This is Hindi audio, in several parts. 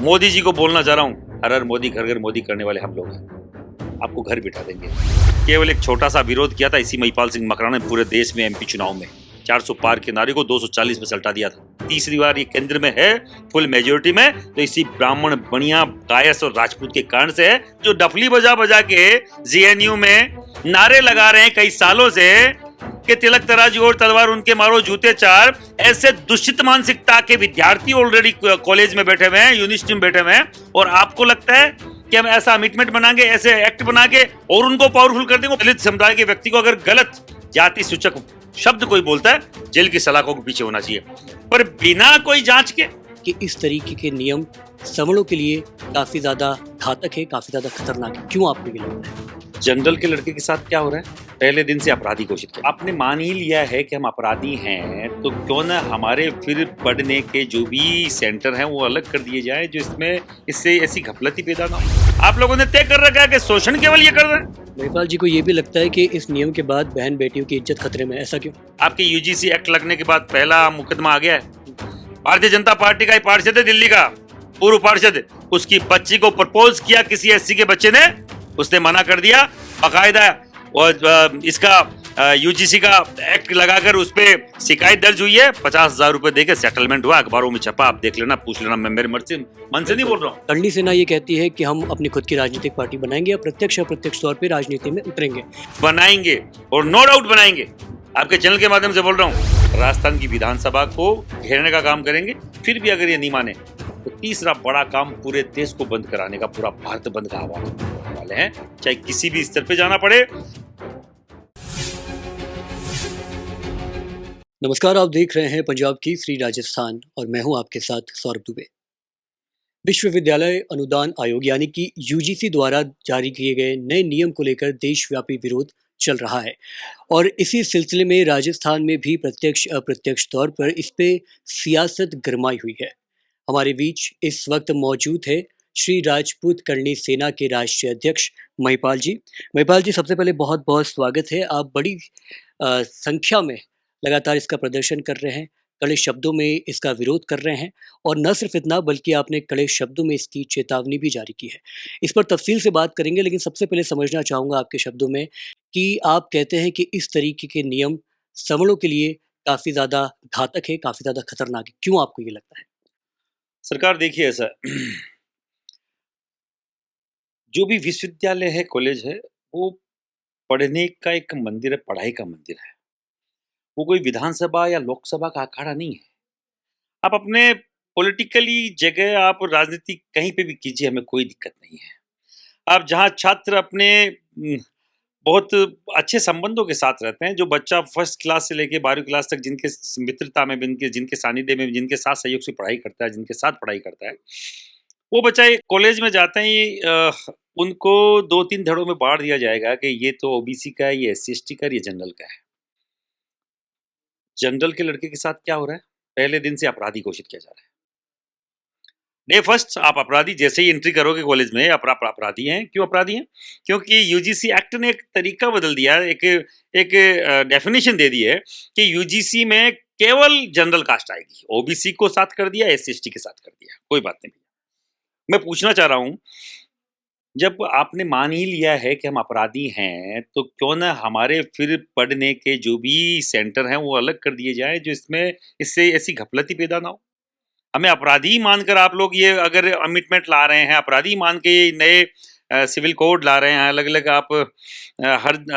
मोदी जी को बोलना चाह रहा हूँ, हर हर मोदी घर घर मोदी करने वाले हम लोग हैं। आपको घर बिठा देंगे। केवल एक छोटा सा विरोध किया था इसी महिपाल सिंह मकराना ने पूरे देश में एमपी चुनाव में 400 पार के नारे को 240 में सल्टा दिया था। तीसरी बार ये केंद्र में है फुल मेजोरिटी में, तो इसी ब्राह्मण बनिया कायस और राजपूत के कारण से है, जो डफली बजा बजा के जेएनयू में नारे लगा रहे हैं कई सालों से कि तिलक तराजू और तलवार उनके मारो जूते चार। ऐसे दूषित मानसिकता के विद्यार्थी ऑलरेडी कॉलेज में बैठे हुए हैं, यूनिवर्सिटी में बैठे हुए हैं, और आपको लगता है कि हम ऐसा अमिटमेंट बनाएंगे, ऐसे एक्ट बना के और उनको पावरफुल कर देंगे। दलित समुदाय के व्यक्ति को अगर गलत जाति सूचक शब्द कोई बोलता है, जेल की सलाखों के पीछे होना चाहिए, पर बिना कोई जांच के। कि इस तरीके के नियम सवर्णों के लिए काफी ज्यादा घातक है, काफी ज्यादा खतरनाक है। क्यों आपको ये लगता है? जनरल के लड़के के साथ क्या हो रहा है? पहले दिन से अपराधी घोषित किया। आपने मान ही लिया है कि हम अपराधी हैं, तो क्यों ना हमारे फिर पढ़ने के जो भी सेंटर हैं वो अलग कर दिए जाए, जो इससे ऐसी घपलती पैदा ना हो। आप लोगों ने तय कर रखा है कि शोषण केवल ये कर रहे हैं। महिपाल जी को ये भी लगता है कि इस नियम के बाद बहन बेटियों की इज्जत खतरे में, ऐसा क्यों? आपके यूजीसी एक्ट लगने के बाद पहला मुकदमा आ गया है। भारतीय जनता पार्टी का पार्षद है दिल्ली का, पूर्व पार्षद, उसकी बच्ची को प्रपोज किया किसी एससी के बच्चे ने, उसने मना कर दिया। बाकायदा और इसका यूजीसी का एक्ट लगाकर उस पे शिकायत दर्ज हुई है। 50,000 रुपए देके सेटलमेंट हुआ, अखबारों में छपा, आप देख लेना, पूछ लेना। मैं मेरे मन से नहीं बोल रहा हूँ। करणी सेना ये कहती है कि हम अपनी खुद की राजनीतिक पार्टी बनाएंगे या प्रत्यक्ष अप्रत्यक्ष तौर पे राजनीति में उतरेंगे। बनाएंगे और नो डाउट बनाएंगे। आपके चैनल के माध्यम से बोल रहा हूँ, राजस्थान की विधानसभा को घेरने का काम करेंगे। फिर भी अगर ये नहीं माने तो तीसरा बड़ा काम पूरे देश को बंद कराने का, पूरा भारत बंद का आह्वान करने वाले हैं, चाहे किसी भी स्तर पे जाना पड़े। नमस्कार, आप देख रहे हैं पंजाब केसरी राजस्थान और मैं हूं आपके साथ सौरभ दुबे। विश्वविद्यालय अनुदान आयोग यानी कि यूजीसी द्वारा जारी किए गए नए नियम को लेकर देशव्यापी विरोध चल रहा है और इसी सिलसिले में राजस्थान में भी प्रत्यक्ष अप्रत्यक्ष तौर पर इस पे सियासत गरमाई हुई है। हमारे बीच इस वक्त मौजूद है श्री राजपूत करणी सेना के राष्ट्रीय अध्यक्ष महिपाल जी। महिपाल जी, सबसे पहले बहुत बहुत स्वागत है। आप बड़ी संख्या में लगातार इसका प्रदर्शन कर रहे हैं, कड़े शब्दों में इसका विरोध कर रहे हैं, और न सिर्फ इतना बल्कि आपने कड़े शब्दों में इसकी चेतावनी भी जारी की है। इस पर तफसील से बात करेंगे, लेकिन सबसे पहले समझना चाहूँगा आपके शब्दों में कि आप कहते हैं कि इस तरीके के नियम सवर्णों के लिए काफ़ी ज़्यादा घातक है, काफ़ी ज़्यादा खतरनाक है। क्यों आपको ये लगता है? सरकार देखिए, ऐसा जो भी विश्वविद्यालय है, कॉलेज है, वो पढ़ने का एक मंदिर है, पढ़ाई का मंदिर है। वो कोई विधानसभा या लोकसभा का अखाड़ा नहीं है। आप अपने पॉलिटिकली जगह आप राजनीति कहीं पे भी कीजिए, हमें कोई दिक्कत नहीं है। आप जहाँ छात्र अपने बहुत अच्छे संबंधों के साथ रहते हैं, जो बच्चा फर्स्ट क्लास से लेके 12वीं क्लास तक जिनके मित्रता में, जिनके सानिध्य में, जिनके साथ सहयोग से पढ़ाई करता है, जिनके साथ पढ़ाई करता है, वो बच्चा कॉलेज में जाते ही उनको 2-3 धड़ों में बांट दिया जाएगा कि ये तो ओबीसी का है, ये एससी/एसटी का है, ये जनरल का है। जनरल के लड़के के साथ क्या हो रहा है? पहले दिन से अपराधी घोषित किया जा रहा है। डे फर्स्ट आप अपराधी, जैसे ही एंट्री करोगे कॉलेज में, आप अपराधी हैं। क्यों अपराधी हैं? क्योंकि यूजीसी एक्ट ने एक तरीका बदल दिया है, एक डेफिनेशन दे दी है कि यूजीसी में केवल जनरल कास्ट आएगी। ओबीसी को साथ कर दिया, एससी/एसटी के साथ कर दिया, कोई बात नहीं। मैं पूछना चाह रहा हूं, जब आपने मान ही लिया है कि हम अपराधी हैं, तो क्यों ना हमारे फिर पढ़ने के जो भी सेंटर हैं वो अलग कर दिए जाए, जो इससे ऐसी घपलती पैदा ना हो। हमें अपराधी मानकर आप लोग ये अगर अमिटमेंट ला रहे हैं, अपराधी मान के ये नए सिविल कोड ला रहे हैं, अलग अलग आप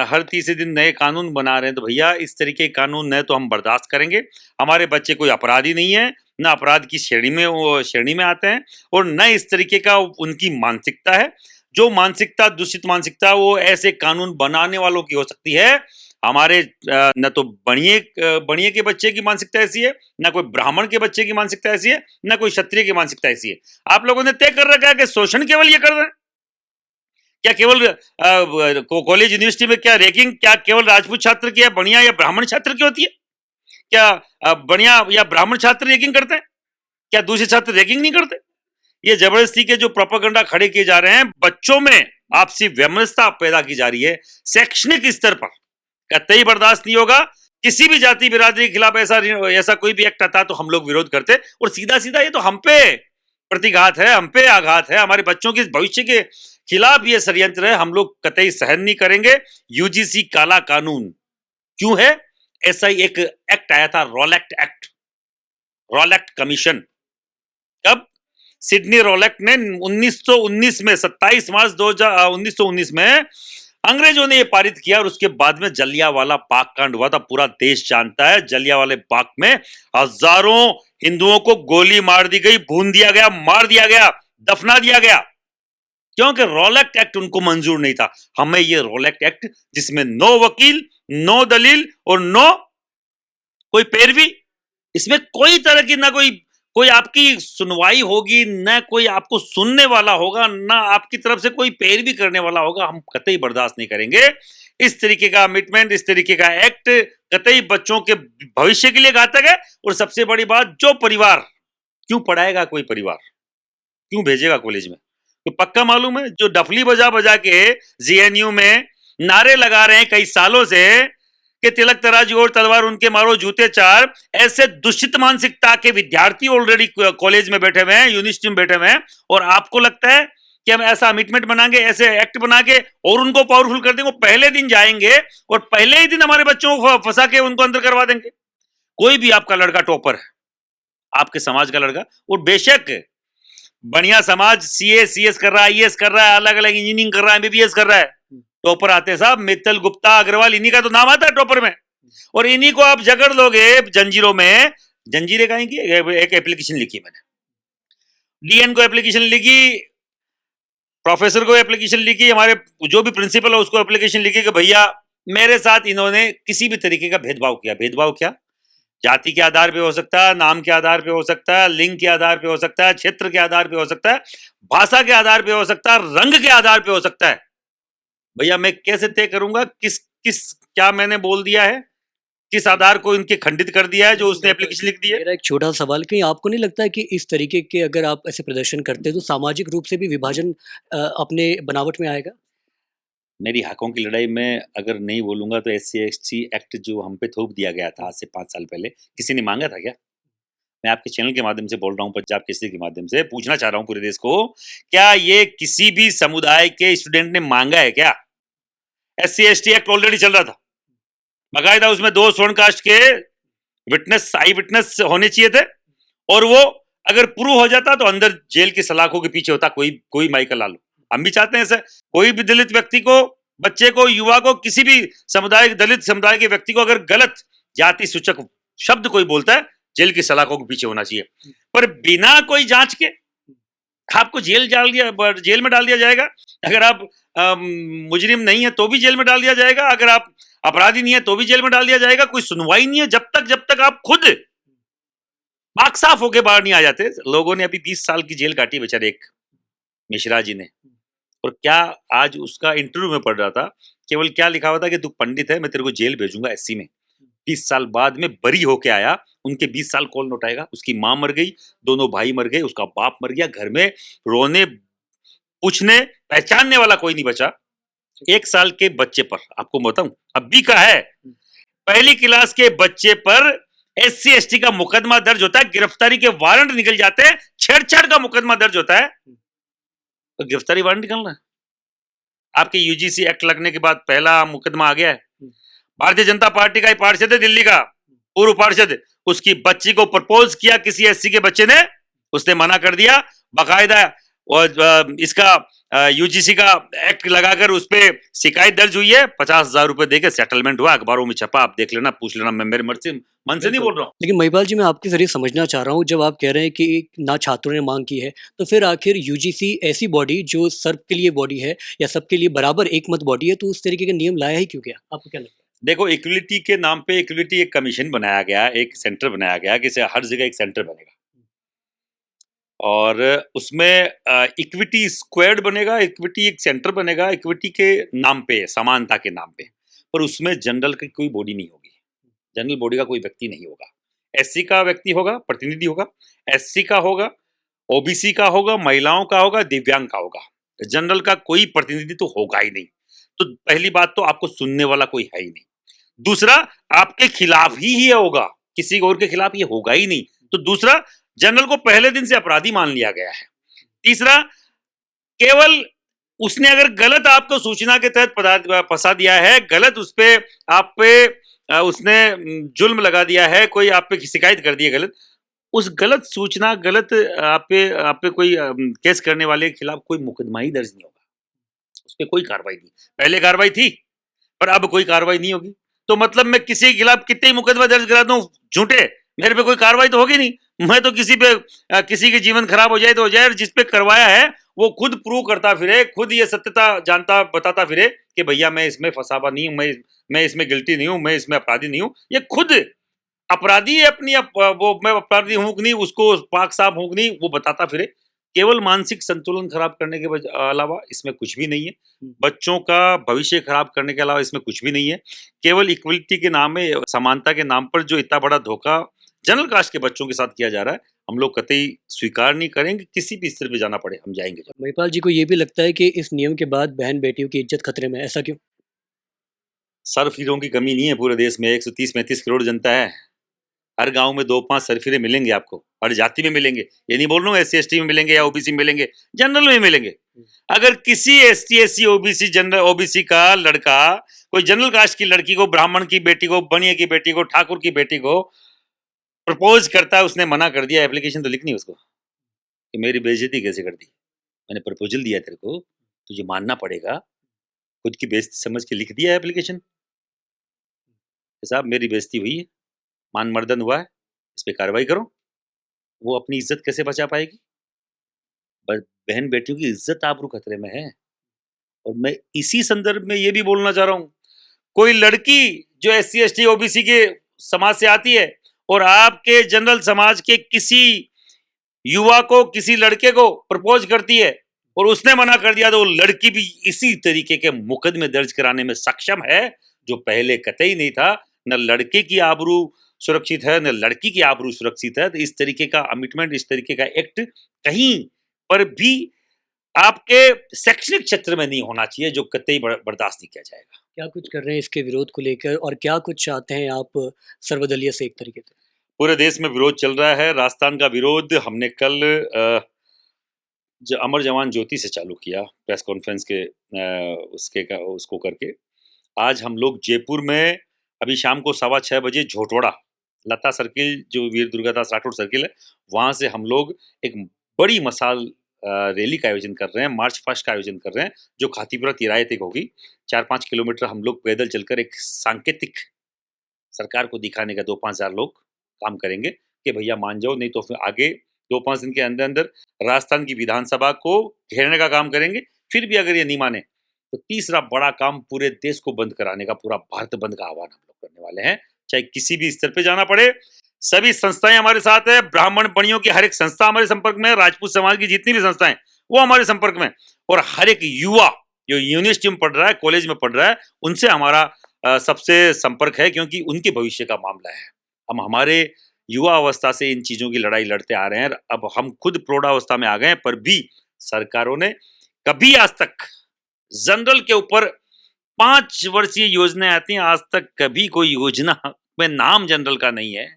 हर तीसरे दिन नए कानून बना रहे हैं, तो भैया इस तरीके के कानून न तो हम बर्दाश्त करेंगे। हमारे बच्चे कोई अपराधी नहीं है, न अपराध की श्रेणी में आते हैं, और न इस तरीके का उनकी मानसिकता है। जो मानसिकता दूषित मानसिकता वो ऐसे कानून बनाने वालों की हो सकती है। हमारे न तो बणिए के बच्चे की मानसिकता ऐसी है, न कोई ब्राह्मण के बच्चे की मानसिकता ऐसी है, न कोई क्षत्रिय की मानसिकता ऐसी है। आप लोगों ने तय कर रखा है कि शोषण केवल ये कर रहे हैं। क्या केवल कॉलेज यूनिवर्सिटी में क्या रैगिंग क्या केवल राजपूत छात्र की है, बणिया या ब्राह्मण छात्र की होती है? क्या बणिया या ब्राह्मण छात्र रैगिंग करते हैं? क्या दूसरे छात्र रैगिंग नहीं करते? ये जबरदस्ती के जो प्रोपेगेंडा खड़े किए जा रहे हैं, बच्चों में आपसी वैमनस्यता पैदा की जा रही है, शैक्षणिक स्तर पर कतई बर्दाश्त नहीं होगा। किसी भी जाति बिरादरी के खिलाफ ऐसा कोई भी एक्ट आता तो हम लोग विरोध करते, और सीधा सीधा ये तो हम पे प्रतिघात है, हम पे आघात है, हमारे बच्चों के भविष्य के खिलाफ ये षड्यंत्र है, हम लोग कतई सहन नहीं करेंगे। यूजीसी काला कानून क्यों है? ऐसा ही एक एक्ट आया था, रॉलेक्ट कमीशन। कब? सिडनी रॉलेक्ट ने 1919 में 27 मार्च 1919 में अंग्रेजों ने ये पारित किया, और उसके बाद में जलियांवाला बाग कांड हुआ था। पूरा देश जानता है, जलियांवाले बाग में हजारों हिंदुओं को गोली मार दी गई, भून दिया गया, मार दिया गया, दफना दिया गया, क्योंकि रॉलेक्ट एक्ट उनको मंजूर नहीं था। हमें ये रॉलेक्ट एक्ट, जिसमें नो वकील, नो दलील और नो कोई पैरवी, इसमें कोई तरह की ना कोई कोई आपकी सुनवाई होगी, ना कोई आपको सुनने वाला होगा, ना आपकी तरफ से कोई पैरवी करने वाला होगा, हम कतई बर्दाश्त नहीं करेंगे। इस तरीके का कमिटमेंट, इस तरीके का एक्ट कतई बच्चों के भविष्य के लिए घातक है। और सबसे बड़ी बात, जो परिवार, क्यों पढ़ाएगा कोई परिवार, क्यों भेजेगा कॉलेज में? तो पक्का मालूम है, जो डफली बजा बजा के जेएनयू में नारे लगा रहे हैं कई सालों से कि तिलक तराजू और तलवार उनके मारो जूते चार, ऐसे दूषित मानसिकता के विद्यार्थी ऑलरेडी कॉलेज में बैठे हुए हैं, यूनिवर्सिटी में बैठे हुए हैं, और आपको लगता है कि हम ऐसा कमिटमेंट बनाएंगे, ऐसे एक्ट बना के और उनको पावरफुल कर देंगे? पहले दिन जाएंगे और पहले ही दिन हमारे बच्चों को फंसा के उनको अंदर करवा देंगे। कोई भी आपका लड़का टॉपर है, आपके समाज का लड़का, और बेशक बढ़िया समाज सीए सीएस कर रहा है, आईएएस कर रहा है, अलग अलग इंजीनियरिंग कर रहा है, एमबीबीएस कर रहा है, टॉपर आते साहब, मित्तल, गुप्ता, अग्रवाल, इन्हीं का तो नाम आता है टॉपर में। और इन्हीं को आप जकड़ लोगे जंजीरों में। जंजीरें काहे की? एक एप्लीकेशन लिखी मैंने, डीएन को एप्लीकेशन लिखी, प्रोफेसर को एप्लीकेशन लिखी, हमारे जो भी प्रिंसिपल है उसको एप्लीकेशन लिखी कि भैया मेरे साथ इन्होंने किसी भी तरीके का भेदभाव किया। भेदभाव क्या? जाति के आधार पे हो सकता है, नाम के आधार पे हो सकता है, लिंग के आधार पे हो सकता है, क्षेत्र के आधार पे हो सकता है, भाषा के आधार पे हो सकता है, रंग के आधार पे हो सकता है। भैया मैं कैसे तय करूंगा किस किस क्या मैंने बोल दिया है, किस आधार को इनके खंडित कर दिया है जो उसने एप्लीकेशन लिख दी है? मेरा एक छोटा सवाल, कहीं आपको नहीं लगता है कि इस तरीके के अगर आप ऐसे प्रदर्शन करते हैं तो सामाजिक रूप से भी विभाजन अपने बनावट में आएगा? मेरी हकों की लड़ाई में अगर नहीं बोलूंगा तो एससी एसटी एक्ट जो हम पे थोप दिया गया था आज से 5 साल पहले, किसी ने मांगा था क्या? मैं आपके चैनल के माध्यम से बोल रहा हूँ, पंजाब केसरी के माध्यम से पूछना चाह रहा हूँ पूरे देश को, क्या ये किसी भी समुदाय के स्टूडेंट ने मांगा है क्या? एससी एसटी एक्ट ऑलरेडी चल रहा था, बाकायदा उसमें 2 स्वर्ण कास्ट के विटनेस, आई विटनेस होने चाहिए थे, और वो अगर प्रूव हो जाता तो अंदर जेल की सलाखों के पीछे होता कोई माइकल लालू। हम भी चाहते हैं ऐसा, कोई भी दलित व्यक्ति को, बच्चे को, युवा को, किसी भी समुदाय, दलित समुदाय के व्यक्ति को अगर गलत जाति सूचक शब्द कोई बोलता है, जेल की सलाखों के पीछे होना चाहिए। पर बिना कोई जांच के आपको जेल में डाल दिया जाएगा। अगर आप मुजरिम नहीं है तो भी जेल में डाल दिया जाएगा, अगर आप अपराधी नहीं है तो भी जेल में डाल दिया जाएगा। कोई सुनवाई नहीं है जब तक आप खुद पाक साफ होके बाहर नहीं आ जाते। लोगों ने अभी 20 साल की जेल काटी बेचारे एक मिश्रा जी ने, और क्या आज उसका इंटरव्यू में पढ़ रहा था, केवल क्या लिखा हुआ था कि तू पंडित है, मैं तेरे को जेल भेजूंगा एससी में। 20 साल बाद में बरी होके आया, उनके 20 साल कौन लौटाएगा? उसकी मां मर गई, दोनों भाई मर गए, उसका बाप मर गया, घर में रोने पूछने पहचानने वाला कोई नहीं बचा। 1 साल के बच्चे पर, आपको बताऊं अभी का है, पहली क्लास के बच्चे पर एससी एसटी का मुकदमा दर्ज होता है, गिरफ्तारी के वारंट निकल जाते हैं, छेड़छाड़ का मुकदमा दर्ज होता है, तो गिरफ्तारी वारंट निकलना है। आपके यूजीसी एक्ट लगने के बाद पहला मुकदमा आ गया है। भारतीय जनता पार्टी का एक पार्षद है दिल्ली का, पूर्व पार्षद, उसकी बच्ची को प्रपोज किया किसी एससी के बच्चे ने, उसने मना कर दिया, बाकायदा और इसका यूजीसी का एक्ट लगाकर उस पे शिकायत दर्ज हुई है, 50,000 रुपए देके सेटलमेंट हुआ, अखबारों में छपा, आप देख लेना, पूछ लेना, मैं मेरे मन से नहीं बोल रहा हूँ। लेकिन महिपाल जी, मैं आपके जरिए समझना चाह रहा हूँ, जब आप कह रहे हैं कि ना छात्रों ने मांग की है, तो फिर आखिर यूजीसी ऐसी बॉडी जो सबके लिए बॉडी है या सबके लिए बराबर एकमत बॉडी है, तो उस तरीके के नियम लाया ही क्यों गया? आपको क्या लगता है? देखो, इक्विलिटी के नाम पे इक्विलिटी एक कमीशन बनाया गया, एक सेंटर बनाया गया कि हर जगह एक सेंटर बनेगा, और उसमें इक्विटी स्क्वायर्ड बनेगा, इक्विटी एक सेंटर बनेगा, इक्विटी के नाम पे, समानता के नाम पे, पर उसमें जनरल की कोई बॉडी नहीं होगी, जनरल बॉडी का कोई व्यक्ति नहीं होगा। एससी का व्यक्ति होगा, प्रतिनिधि होगा, एससी का होगा, ओबीसी का होगा, महिलाओं का होगा, दिव्यांग का होगा, जनरल का कोई प्रतिनिधि तो होगा ही नहीं। तो पहली बात तो आपको सुनने वाला कोई है ही नहीं, दूसरा आपके खिलाफ ही होगा, किसी और के खिलाफ ये होगा ही नहीं। तो दूसरा, जनरल को पहले दिन से अपराधी मान लिया गया है। तीसरा, केवल उसने अगर गलत आपको सूचना के तहत फंसा दिया है, गलत उस पे आप पे उसने जुल्म लगा दिया है, कोई आप पे शिकायत कर दी है गलत, उस गलत सूचना, गलत आप पे कोई केस करने वाले के खिलाफ कोई मुकदमा ही दर्ज नहीं होगा, उस पर कोई कार्रवाई नहीं। पहले कार्रवाई थी पर अब कोई कार्रवाई नहीं होगी। तो मतलब मैं किसी के खिलाफ कितने ही मुकदमा दर्ज करा दूं झूठे, मेरे पे कोई कार्रवाई तो होगी नहीं। मैं तो किसी पे किसी के जीवन खराब हो जाए तो हो जाए, जिस पे करवाया है वो खुद प्रूव करता फिरे, खुद ये सत्यता जानता बताता फिरे कि भैया मैं इसमें फंसा हुआ नहीं हूं, मैं इसमें गिल्टी नहीं हूं, मैं इसमें अपराधी नहीं हूं। ये खुद अपराधी है अपनी वो मैं अपराधी हूं कि नहीं, उसको पाक साफ हूं कि नहीं, वो बताता फिरे। केवल मानसिक संतुलन खराब करने के अलावा इसमें कुछ भी नहीं है। बच्चों का भविष्य खराब करने के अलावा इसमें कुछ भी नहीं है। केवल इक्वलिटी के नाम में, समानता के नाम पर जो इतना बड़ा धोखा जनरल कास्ट के बच्चों के साथ किया जा रहा है, हम लोग कतई स्वीकार नहीं करेंगे। किसी भी स्तर पे जाना पड़े हम जाएंगे। महिपाल जी को ये भी लगता है कि इस नियम के बाद बहन बेटियों की इज्जत खतरे में है, ऐसा क्यों? सरफिरों की कमी नहीं है पूरे देश में। 130-35 करोड़ जनता है। हर गांव में 2-5 सरफिरे मिलेंगे आपको, हर जाति में मिलेंगे। ये नहीं बोल रहा हूँ SC/ST में मिलेंगे या OBC में मिलेंगे, जनरल में मिलेंगे। अगर किसी ST/SC OBC जनरल OBC का लड़का कोई जनरल कास्ट की लड़की को, ब्राह्मण की बेटी को, बनिया की बेटी को, ठाकुर की बेटी को प्रपोज करता है, उसने मना कर दिया, एप्लीकेशन तो लिखनी है उसको कि मेरी बेइज्जती कैसे कर दी, मैंने प्रपोजल दिया तेरे को, तुझे मानना पड़ेगा। खुद की बेइज्जती समझ के लिख दिया एप्लीकेशन, साहब मेरी बेइज्जती हुई है, मान मर्दन हुआ है, इस पे कार्रवाई करो। वो अपनी इज्जत कैसे बचा पाएगी? बहन बेटियों की इज्जत आबरू खतरे में है। और मैं इसी संदर्भ में ये भी बोलना चाह रहा हूं, कोई लड़की जो SC/ST OBC के समाज से आती है और आपके जनरल समाज के किसी युवा को, किसी लड़के को प्रपोज करती है और उसने मना कर दिया, तो लड़की भी इसी तरीके के मुकदमे दर्ज कराने में सक्षम है, जो पहले कतई नहीं था। न लड़के की आबरू सुरक्षित है, न लड़की की आबरू सुरक्षित है। तो इस तरीके का अमिटमेंट, इस तरीके का एक्ट कहीं पर भी आपके शैक्षणिक क्षेत्र में नहीं होना चाहिए, जो कतई बर्दाश्त नहीं किया जाएगा। क्या कुछ कर रहे हैं इसके विरोध को लेकर, और क्या कुछ चाहते हैं आप सर्वदलीय से एक तरीके से? पूरे देश में विरोध चल रहा है। राजस्थान का विरोध हमने कल अमर जवान ज्योति से चालू किया, प्रेस कॉन्फ्रेंस के उसको करके। आज हम लोग जयपुर में अभी शाम को 6:15 बजे झोटवाड़ा, लता सर्किल जो वीर दुर्गादास राठौड़ सर्किल है, वहाँ से हम लोग एक बड़ी मसाल रैली का आयोजन कर रहे हैं, मार्च पास्ट का आयोजन कर रहे हैं, जो खातीपुरा तिराहे तक होगी। 4-5 किलोमीटर हम लोग पैदल चलकर एक सांकेतिक सरकार को दिखाने का 2-5 हज़ार लोग काम करेंगे कि भैया मान जाओ, नहीं तो फिर आगे 2-5 दिन के अंदर अंदर राजस्थान की विधानसभा को घेरने का काम करेंगे। फिर भी अगर ये नहीं माने तो तीसरा बड़ा काम पूरे देश को बंद कराने का, पूरा भारत बंद का आह्वान हम लोग करने वाले हैं, चाहे किसी भी स्तर पे जाना पड़े। सभी संस्थाएं हमारे साथ है, ब्राह्मण बणियों की हर एक संस्था हमारे संपर्क में है, राजपूत समाज की जितनी भी संस्थाएं वो हमारे संपर्क में, और हर एक युवा जो यूनिवर्सिटी में पढ़ रहा है, कॉलेज में पढ़ रहा है, उनसे हमारा सबसे संपर्क है, क्योंकि उनके भविष्य का मामला है। हम हमारे युवा अवस्था से इन चीजों की लड़ाई लड़ते आ रहे हैं। अब हम खुद प्रौढ़ावस्था में आ गए हैं, पर भी सरकारों ने कभी आज तक जनरल के ऊपर 5 वर्षीय योजनाएं आती हैं, आज तक कभी कोई योजना में नाम जनरल का नहीं है।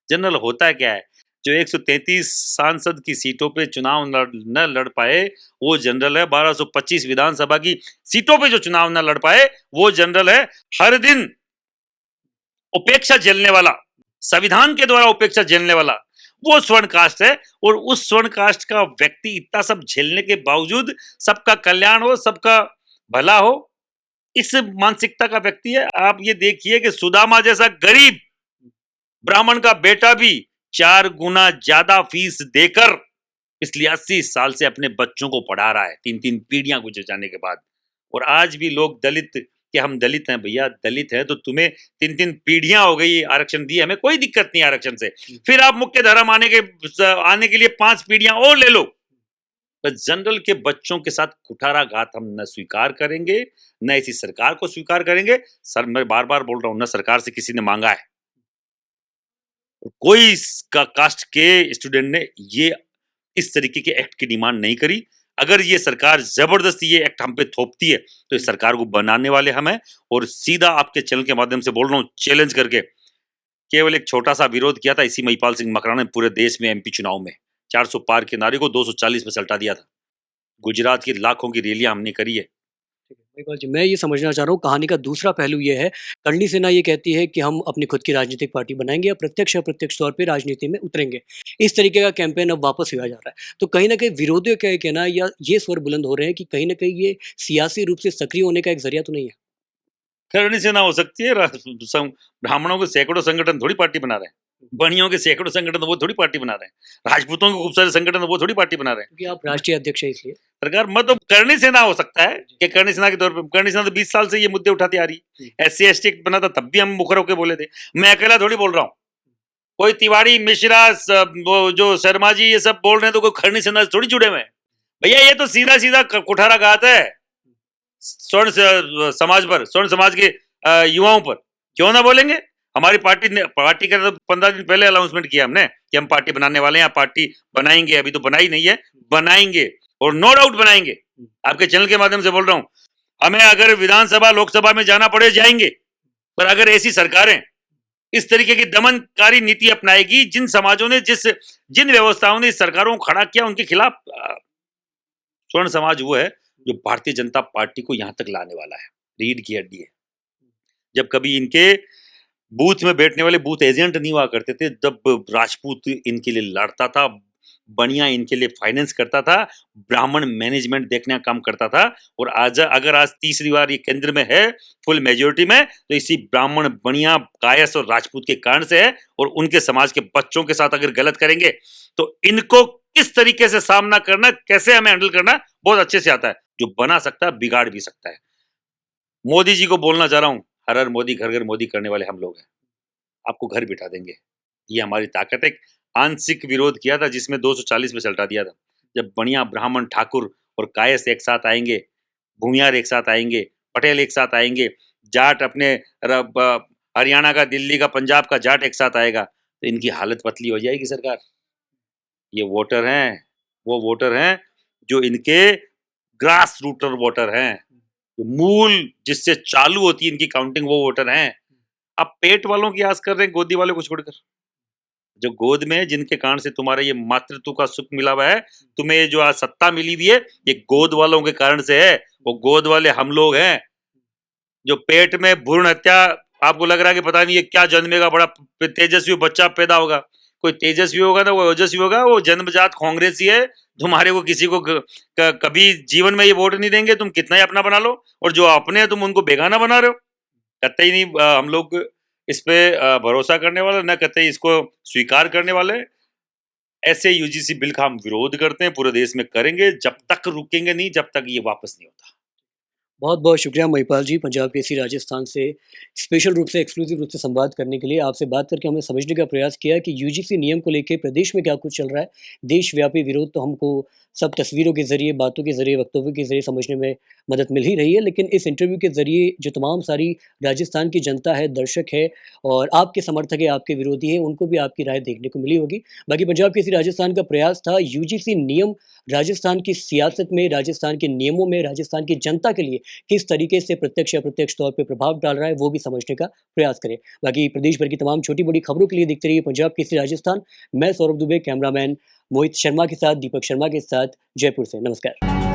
जनरल होता क्या है? जो 133 सांसद की सीटों पे चुनाव न लड़ पाए वो जनरल है। 1225 विधानसभा की सीटों पे जो चुनाव न लड़ पाए वो जनरल है। हर दिन उपेक्षा झेलने वाला, संविधान के द्वारा उपेक्षा झेलने वाला वो स्वर्ण कास्ट है। और उस स्वर्ण कास्ट का व्यक्ति इतना सब झेलने के बावजूद सबका कल्याण हो, सबका भला हो, इस मानसिकता का व्यक्ति है। आप ये देखिए कि सुदामा जैसा गरीब ब्राह्मण का बेटा भी 4 गुना ज्यादा फीस देकर पिछले 80 साल से अपने बच्चों को पढ़ा रहा है, 3-3 पीढ़ियां गुजर जाने के बाद। और आज भी लोग दलित, कि हम दलित हैं, भैया दलित है तो तुम्हें 3-3 पीढ़ियां हो गई आरक्षण दिए, हमें कोई दिक्कत नहीं आरक्षण से, फिर आप मुख्य धारा आने के लिए 5 पीढ़ियां और ले लो। पर जनरल के बच्चों के साथ कुठाराघात हम न स्वीकार करेंगे, न इसी सरकार को स्वीकार करेंगे। सर मैं बार बार बोल रहा हूं, न सरकार से किसी ने मांगा है, कोई कास्ट के स्टूडेंट ने ये इस तरीके के एक्ट की डिमांड नहीं करी। अगर ये सरकार जबरदस्ती ये एक्ट हम पे थोपती है तो इस सरकार को बनाने वाले हम हैं। और सीधा आपके चैनल के माध्यम से बोल रहा हूं, चैलेंज करके, केवल एक छोटा सा विरोध किया था इसी महिपाल सिंह मकराना ने पूरे देश में एमपी चुनाव में 400 पार के नारे को 240 में सल्टा दिया था। गुजरात की लाखों की रैलियां हमने करी है। ठीक है, महिपाल जी, मैं ये समझना चाह रहा हूँ कहानी का दूसरा पहलू ये है, करणी सेना ये कहती है कि हम अपनी खुद की राजनीतिक पार्टी बनाएंगे या प्रत्यक्ष या अप्रत्यक्ष तौर पे राजनीति में उतरेंगे। इस तरीके का कैंपेन अब वापस लिया जा रहा है। तो कहीं न कहीं विरोधियों का ये कहना या ये स्वर बुलंद हो रहे हैं कि कहीं न कहीं ये सियासी रूप से सक्रिय होने का एक ज़रिया तो नहीं है? करणी सेना हो सकती है, ब्राह्मणों के सैकड़ों संगठन थोड़ी पार्टी बना रहे हैं, बनियों के सैकड़ों संगठन वो थोड़ी पार्टी बना रहे हैं, राजपूतों के खूब सारे संगठन वो थोड़ी पार्टी बना रहे हैं। क्योंकि आप राष्ट्रीय अध्यक्ष हैं इसलिए। सरकार मतलब करणी सेना हो सकता है कि करणी सेना के तौर पर, करणी सेना तो 20 साल से ये मुद्दे उठाती आ रही है। SC ST एक्ट बना था तब भी हम मुखर होकर बोले थे। मैं अकेला थोड़ी बोल रहा हूँ, कोई तिवारी मिश्रा वो जो शर्मा जी ये सब बोल रहे हैं तो कोई करणी सेना से थोड़ी जुड़े हुए हैं। भैया ये तो सीधा सीधा कुठारा गात है स्वर्ण समाज पर, स्वर्ण समाज के युवाओं पर। क्यों ना बोलेंगे? हमारी पार्टी ने, पार्टी का तो 15 दिन पहले अनाउंसमेंट किया हमने कि हम पार्टी बनाने वाले हैं, पार्टी बनाएंगे। अभी तो बनाई नहीं है, बनाएंगे और नो डाउट बनाएंगे। आपके चैनल के माध्यम से बोल रहा हूं, हमें अगर विधानसभा लोकसभा में जाना पड़े जाएंगे। पर अगर ऐसी सरकारें इस तरीके की दमनकारी नीति अपनाएगी, जिन समाजों ने जिन व्यवस्थाओं ने इस सरकारों को खड़ा किया उनके खिलाफ, स्वर्ण समाज वो है जो भारतीय जनता पार्टी को यहां तक लाने वाला है, रीढ़ की हड्डी है। जब कभी इनके बूथ में बैठने वाले बूथ एजेंट नहीं हुआ करते थे, जब राजपूत इनके लिए लड़ता था, बनिया इनके लिए फाइनेंस करता था, ब्राह्मण मैनेजमेंट देखने का काम करता था, और आज अगर आज तीसरी बार ये केंद्र में है फुल मेजोरिटी में, तो इसी ब्राह्मण बनिया कायस और राजपूत के कारण से है। और उनके समाज के बच्चों के साथ अगर गलत करेंगे तो इनको किस तरीके से सामना करना, कैसे हमें हैंडल करना बहुत अच्छे से आता है। जो बना सकता है बिगाड़ भी सकता है। मोदी जी को बोलना चाह रहा हूं, हर हर मोदी घर घर मोदी करने वाले हम लोग हैं, आपको घर बिठा देंगे, ये हमारी ताकत है। आंशिक विरोध किया था जिसमें 240 में सल्टा दिया था। जब बढ़िया ब्राह्मण ठाकुर और कायस एक साथ आएंगे, भूमियार एक साथ आएंगे, पटेल एक साथ आएंगे, जाट अपने हरियाणा का, दिल्ली का, पंजाब का जाट एक साथ आएगा, तो इनकी हालत पतली हो जाएगी सरकार। ये वोटर हैं, वो वोटर हैं जो इनके ग्रास रूटर वोटर हैं, जो मूल जिससे चालू होती है इनकी काउंटिंग, वो वोटर हैं। अब पेट वालों की आस कर रहे हैं, गोदी वालों को छोड़कर। जो गोद में, जिनके कारण से तुम्हारे ये मातृत्व का सुख मिला हुआ है, तुम्हें ये जो आज सत्ता मिली हुई है, ये गोद वालों के कारण से है। वो गोद वाले हम लोग हैं। जो पेट में भ्रूण हत्या, आपको लग रहा है कि पता नहीं ये क्या जन्मेगा, बड़ा तेजस्वी बच्चा पैदा होगा। कोई तेजस्वी होगा ना वो ओजस्वी होगा, वो जन्मजात कांग्रेसी है। तुम्हारे को किसी को कभी जीवन में ये वोट नहीं देंगे, तुम कितना ही अपना बना लो, और जो अपने हैं तुम उनको बेगाना बना रहे हो। कतई नहीं हम लोग इस पे भरोसा करने वाले, न कतई इसको स्वीकार करने वाले। ऐसे यूजीसी बिल का हम विरोध करते हैं, पूरे देश में करेंगे, जब तक रुकेंगे नहीं, जब तक ये वापस नहीं होता। बहुत बहुत शुक्रिया महिपाल जी, पंजाब केसरी राजस्थान से स्पेशल रूप से, एक्सक्लूसिव रूप से संवाद करने के लिए। आपसे बात करके हमने समझने का प्रयास किया कि यूजीसी नियम को लेके प्रदेश में क्या कुछ चल रहा है। देशव्यापी विरोध तो हमको सब तस्वीरों के ज़रिए, बातों के ज़रिए, वक्तव्यों के ज़रिए समझने में मदद मिल ही रही है, लेकिन इस इंटरव्यू के ज़रिए जो तमाम सारी राजस्थान की जनता है, दर्शक है और आपके समर्थक है, आपके विरोधी हैं, उनको भी आपकी राय देखने को मिली होगी। बाकी पंजाब केसरी राजस्थान का प्रयास था यूजीसी नियम राजस्थान की सियासत में, राजस्थान के नियमों में, राजस्थान की जनता के लिए किस तरीके से प्रत्यक्ष या अप्रत्यक्ष तौर पे प्रभाव डाल रहा है, वो भी समझने का प्रयास करें। बाकी प्रदेश भर की तमाम छोटी-बड़ी खबरों के लिए देखते रहिए पंजाब केसरी राजस्थान। मैं सौरभ दुबे, कैमरामैन मोहित शर्मा के साथ, दीपक शर्मा के साथ, जयपुर से। नमस्कार।